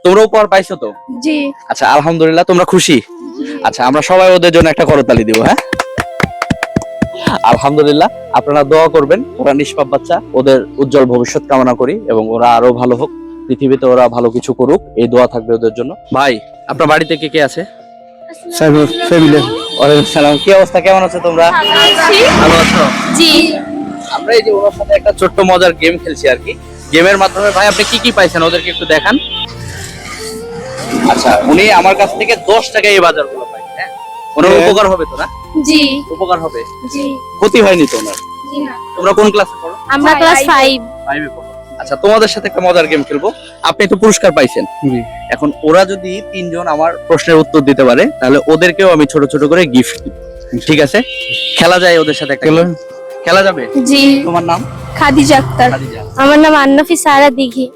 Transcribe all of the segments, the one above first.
তোমরা উপহার পাইছো তো? জি। আচ্ছা আলহামদুলিল্লাহ, তোমরা খুশি? আচ্ছা আমরা সবাই ওদের জন্য একটা করতালি দিব। হ্যাঁ আলহামদুলিল্লাহ, আপনারা দোয়া করবেন, ওরা নিষ্পাপ বাচ্চা, ওদের উজ্জ্বল ভবিষ্যৎ কামনা করি এবং ওরা আরো ভালো হোক, পৃথিবীতে ওরা ভালো কিছু করুক, এই দোয়া থাকবে ওদের জন্য। ভাই, আপনার বাড়িতে কে কে আছে? ফ্যামিলি। ওয়ালাইকুম সালাম। কি অবস্থা, কেমন আছো তোমরা? ভালো আছো? জি। আমরা এই যে ওর সাথে একটা ছোট্ট মজার গেম খেলছি আর কি। গেমের মাধ্যমে ভাই আপনি কি কি পাইছেন ওদেরকে একটু দেখান। আচ্ছা, উনি আমার কাছ থেকে 10 টাকায় এই বাজারগুলো পাই। হ্যাঁ, ওনার উপকার হবে তো না? জি। উপকার হবে, জি। ক্ষতি হয়নি তো ওনার? জি না। তোমরা কোন ক্লাসে পড়ো? আমরা ক্লাস 5। 5 এ পড়ো। আচ্ছা, তোমাদের সাথে একটা মজার গেম খেলবো। আপনি তো পুরস্কার পাইছেন। জি। এখন ওরা যদি 3 জন আমার প্রশ্নের উত্তর দিতে পারে, তাহলে ওদেরকেও আমি ছোট ছোট করে গিফট দিব। ঠিক আছে? খেলা যায় ওদের সাথে একটা? খেলা যাবে? জি। তোমার নাম? খাদিজা আক্তার। খাদিজা। আমার নাম আন্নাফি সারা দিঘি।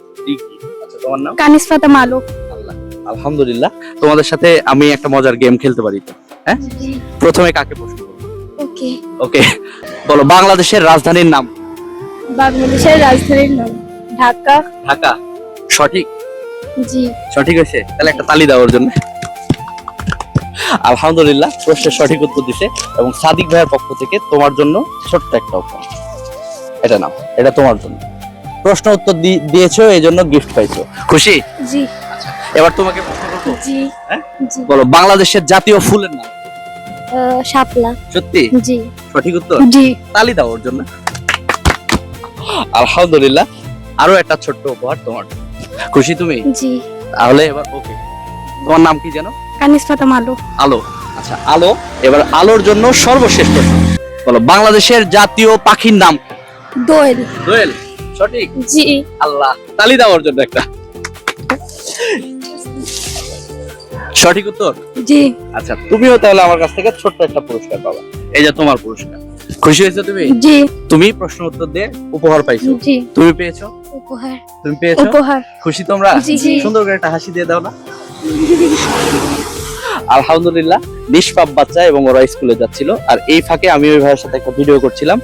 আচ্ছা, তোমার নাম? কানিস ফাতেমা আলম। আল্লাহ, আলহামদুলিল্লাহ, তোমাদের সাথে আমি একটা মজার গেম খেলতে পারি তো? হ্যাঁ, জি। প্রথমে কাকে প্রশ্ন করব? ওকে। ওকে, বলো বাংলাদেশের রাজধানীর নাম? বাংলাদেশের রাজধানীর নাম ঢাকা। ঢাকা। সঠিক? জি। সঠিক হয়েছে? তাহলে একটা তালি দাও ওর জন্য। আলহামদুলিল্লাহ, প্রশ্নের সঠিক উত্তর দিছে এবং সাদিক ভাইয়ের পক্ষ থেকে তোমার জন্য ছোট্ট একটা উপহার। এটা নাও, এটা তোমার জন্য। প্রশ্ন উত্তর দিয়েছো, এই জন্য গিফট পাইছো। খুশি? জি। এবার তোমাকে প্রশ্ন করবো। জি। হ্যাঁ? জি। বলো বাংলাদেশের জাতীয় ফুলের নাম? শাপলা। সত্যি? জি। সঠিক উত্তর? জি। তালি দাও ওর জন্য। আলহামদুলিল্লাহ, আরো একটা ছোট্ট উপহার তোমার জন্য। খুশি তুমি? জি। তাহলে এবার ওকে, তোমার নাম কি জানো? কানিস ফাতেমা আলম। আলো। আচ্ছা আলো, এবার আলোর জন্য সর্বশেষ প্রশ্ন। বলো বাংলাদেশের জাতীয় পাখির নাম? দোয়েল। দোয়েল। সঠিক? জি। আল্লাহ, তালি দাও ওর জন্য একটা। সঠিক উত্তর? জি। আচ্ছা, তুমিও তাহলে আমার কাছ থেকে ছোট্ট একটা পুরস্কার পাবা। এই যে তোমার পুরস্কার। খুশি হয়েছো তুমি? জি। তুমি প্রশ্ন উত্তর দিয়ে উপহার পাইছো। জি। তুমি পেয়েছো? উপহার। তুমি পেয়েছো? উপহার। খুশি তোমরা? জি, জি। সুন্দর করে একটা হাসি দিয়ে দাও না। আলহামদুলিল্লাহ, নিষ্পাপ বাচ্চা এবং ওরা স্কুলে যাচ্ছিল, আর এই ফাঁকে আমি ওই ভাইয়ের সাথে একটা ভিডিও করছিলাম।